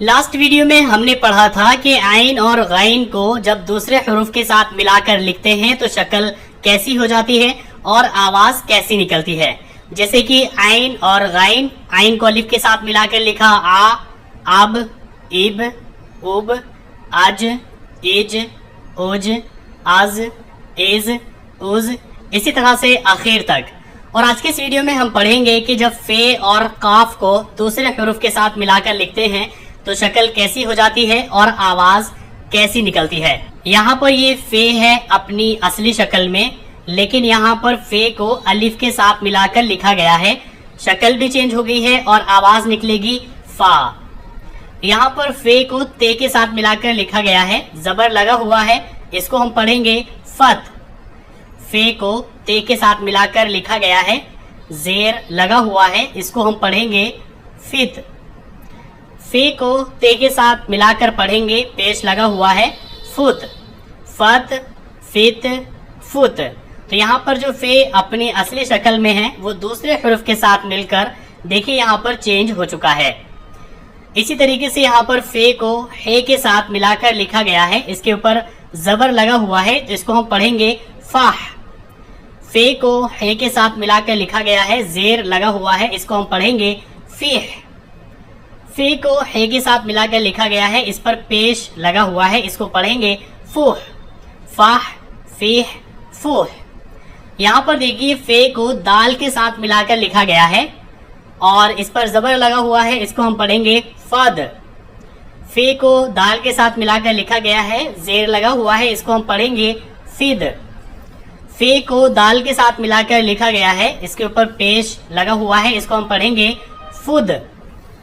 Last video میں ہم نے پڑھا تھا کہ عین اور غین کو جب دوسرے حروف کے ساتھ ملا کر لکھتے ہیں تو شکل کیسی ہو جاتی ہے اور آواز کیسی نکلتی ہے. جیسے کہ عین اور غین، عین کو الف کے ساتھ ملا کر لکھا آ، اب، اب، اب، اج، اج، اوج، از، ایز، اوز، اسی طرح سے آخر تک. اور آج کے اس ویڈیو میں ہم پڑھیں گے کہ جب فے اور قاف کو دوسرے حروف کے ساتھ ملا کر لکھتے ہیں تو شکل کیسی ہو جاتی ہے اور آواز کیسی نکلتی ہے. یہاں پر یہ فے ہے اپنی اصلی شکل میں، لیکن یہاں پر فے کو الف کے ساتھ ملا کر لکھا گیا ہے. شکل بھی چینج ہو گئی ہے اور آواز نکلے گی فا. یہاں پر فے کو تے کے ساتھ ملا کر لکھا گیا ہے، زبر لگا ہوا ہے، اس کو ہم پڑھیں گے فت. فے کو تے کے ساتھ ملا کر لکھا گیا ہے، زیر لگا ہوا ہے، اس کو ہم پڑھیں گے فت. فے کو تے کے ساتھ ملا کر پڑھیں گے، پیش لگا ہوا ہے، فت. فت، فت، فت. تو یہاں پر جو فے اپنی اصلی شکل میں ہے وہ دوسرے حروف کے ساتھ مل کر دیکھیں یہاں پر چینج ہو چکا ہے. اسی طریقے سے یہاں پر فے کو ہے کے ساتھ ملا کر لکھا گیا ہے، اس کے اوپر زبر لگا ہوا ہے جس کو ہم پڑھیں گے فاح. فے کو ہے کے ساتھ ملا کر لکھا گیا ہے، زیر لگا ہوا ہے، اس کو ہم پڑھیں گے فیح. فے کو ہے کے ساتھ ملا کر لکھا گیا ہے، اس پر پیش لگا ہوا ہے، اس کو پڑھیں گے فوح. فاح، فیح، فوح. یہاں پر دیکھیے فے کو دال کے ساتھ ملا کر لکھا گیا ہے اور اس پر زبر لگا ہوا ہے، اس کو ہم پڑھیں گے فد. فے کو دال کے ساتھ ملا کر لکھا گیا ہے، زیر لگا ہوا ہے، اس کو ہم پڑھیں گے فد. فے کو دال کے ساتھ ملا کر لکھا گیا ہے، اس کے اوپر پیش لگا ہوا ہے، اس کو ہم پڑھیں گے فد.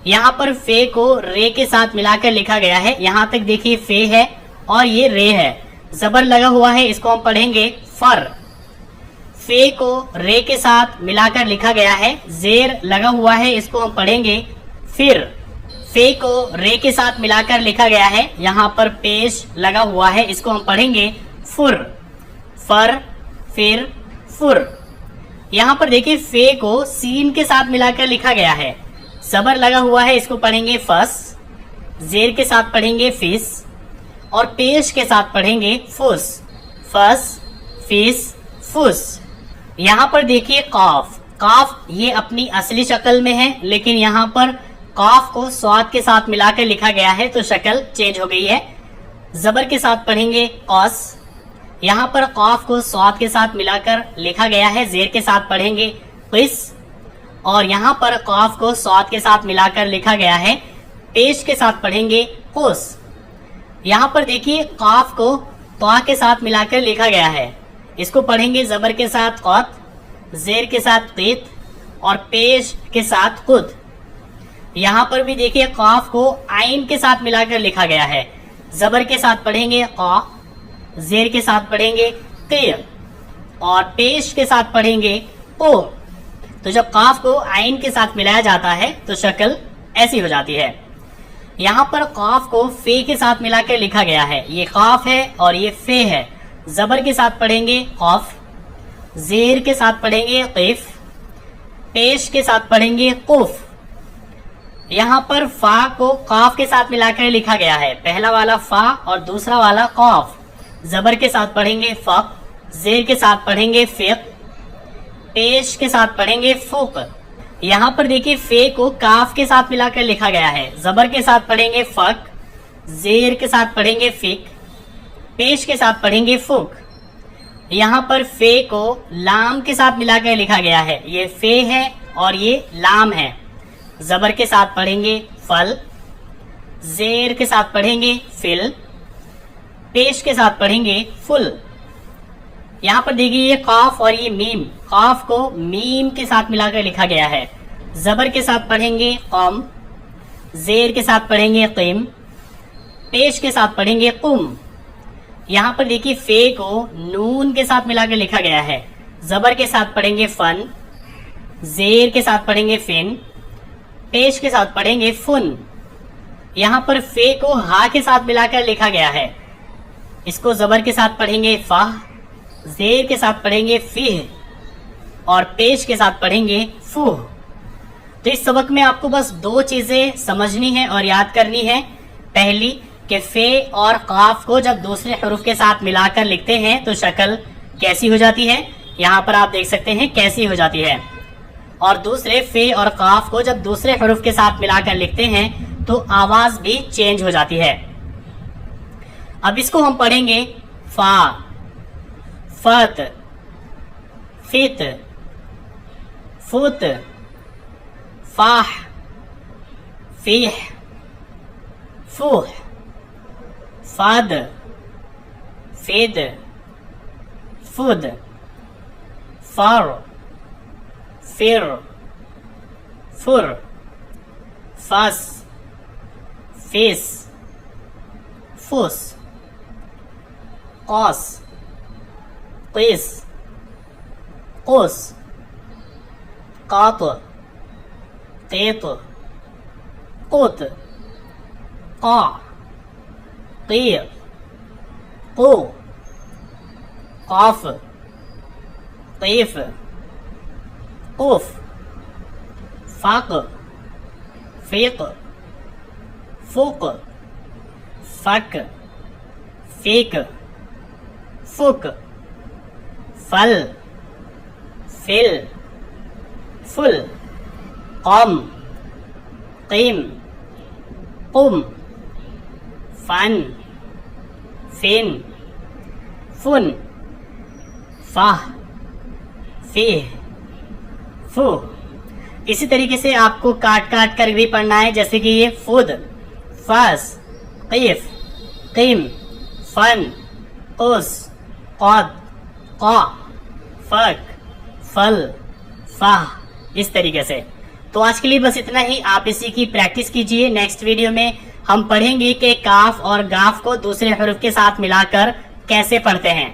یہاں پر فے کو رے کے ساتھ ملا کر لکھا گیا ہے، یہاں تک دیکھیے فے ہے اور یہ رے ہے، زبر لگا ہوا ہے، اس کو ہم پڑھیں گے فر. فے کو رے کے ساتھ ملا کر لکھا گیا ہے، زیر لگا ہوا ہے، اس کو ہم پڑھیں گے فر. فے کو رے کے ساتھ ملا کر لکھا گیا ہے، یہاں پر پیش لگا ہوا ہے، اس کو ہم پڑھیں گے فر. فر، فر، فر. یہاں پر دیکھیں فے کو سین کے ساتھ ملا کر لکھا گیا ہے، زبر لگا ہوا ہے، اس کو پڑھیں گے فس. زیر کے ساتھ پڑھیں گے فس اور پیش کے ساتھ پڑھیں گے فس. فس، فس، فس. یہاں پر دیکھیے قاف. قاف یہ اپنی اصلی شکل میں ہے، لیکن یہاں پر قاف کو صاد کے ساتھ ملا کر لکھا گیا ہے تو شکل چینج ہو گئی ہے. زبر کے ساتھ پڑھیں گے قوس. یہاں پر قاف کو صاد کے ساتھ ملا کر لکھا گیا ہے، زیر کے ساتھ پڑھیں گے قس. اور یہاں پر قاف کو صاد کے ساتھ ملا کر لکھا گیا ہے، پیش کے ساتھ پڑھیں گے قوس. یہاں پر دیکھیے قاف کو طا کے ساتھ ملا کر لکھا گیا ہے، اس کو پڑھیں گے زبر کے ساتھ قط، زیر کے ساتھ قیت اور پیش کے ساتھ قد. یہاں پر بھی دیکھیے قاف کو عین کے ساتھ ملا کر لکھا گیا ہے، زبر کے ساتھ پڑھیں گے قا، زیر کے ساتھ پڑھیں گے قی اور پیش کے ساتھ پڑھیں گے قو. تو جب قاف کو عین کے ساتھ ملایا جاتا ہے تو شکل ایسی ہو جاتی ہے. یہاں پر قاف کو فے کے ساتھ ملا کر لکھا گیا ہے، یہ قاف ہے اور یہ فے ہے. زبر کے ساتھ پڑھیں گے قاف، زیر کے ساتھ پڑھیں گے قیف، پیش کے ساتھ پڑھیں گے قوف. یہاں پر فا کو قاف کے ساتھ ملا کر لکھا گیا ہے، پہلا والا فا اور دوسرا والا قاف. زبر کے ساتھ پڑھیں گے فق، زیر کے ساتھ پڑھیں گے فق، پیش کے ساتھ پڑھیں گے فوق. یہاں پر دیکھیے فے کو کاف کے ساتھ ملا کر لکھا گیا ہے، زبر کے ساتھ پڑھیں گے فق، زیر کے ساتھ پڑھیں گے فک، پیش کے ساتھ پڑھیں گے فوق. یہاں پر فے کو لام کے ساتھ ملا کر لکھا گیا ہے، یہ فے ہے اور یہ لام ہے. زبر کے ساتھ پڑھیں گے فل، زیر کے ساتھ پڑھیں گے فل، پیش کے ساتھ پڑھیں گے فل. یہاں پر دیکھیے یہ قاف اور یہ میم، قاف کو میم کے ساتھ ملا کر لکھا گیا ہے، زبر کے ساتھ پڑھیں گے قم، زیر کے ساتھ پڑھیں گے قم، پیش کے ساتھ پڑھیں گے قم. یہاں پر دیکھیے فے کو نون کے ساتھ ملا کر لکھا گیا ہے، زبر کے ساتھ پڑھیں گے فن، زیر کے ساتھ پڑھیں گے فن، پیش کے ساتھ پڑھیں گے فن. یہاں پر فے کو ہا کے ساتھ ملا کر لکھا گیا ہے، اس کو زبر کے ساتھ پڑھیں گے فاہ، زیر کے ساتھ پڑھیں گے فیہ اور پیش کے ساتھ پڑھیں گے فوہ. تو اس سبق میں آپ کو بس 2 چیزیں سمجھنی ہے اور یاد کرنی ہے. پہلی کہ فے اور قاف کو جب دوسرے حروف کے ساتھ ملا کر لکھتے ہیں تو شکل کیسی ہو جاتی ہے. یہاں پر آپ دیکھ سکتے ہیں کیسی ہو جاتی ہے. اور دوسرے فے اور قاف کو جب دوسرے حروف کے ساتھ ملا کر لکھتے ہیں تو آواز بھی چینج ہو جاتی ہے. اب اس کو ہم پڑھیں گے فا، فت، فت، فت، فاح، فیح، فوح، فاد، فید، فد، فار، فر، فر، فاس، فیس، فوس، قاس، قیس، قوس، قاط، قیط، قوت، قاع، قیع، قو، قاف، قیف، قوف، فاق، فیق، فوق، فک، فیک، فک، فل، فل، فل، قم، قیم، قم، فن، فن، فن، فاہ، فیہ، فو. اسی طریقے سے آپ کو کاٹ کاٹ کر بھی پڑھنا ہے، جیسے کہ یہ فود، فاس، قیف، قیم، فن، قوس، قاد، قا، فک، فل، فاہ، اس طریقے سے. تو آج کے لیے بس اتنا ہی. آپ اسی کی پریکٹس کیجئے. نیکسٹ ویڈیو میں ہم پڑھیں گے کہ کاف اور گاف کو دوسرے حروف کے ساتھ ملا کر کیسے پڑھتے ہیں.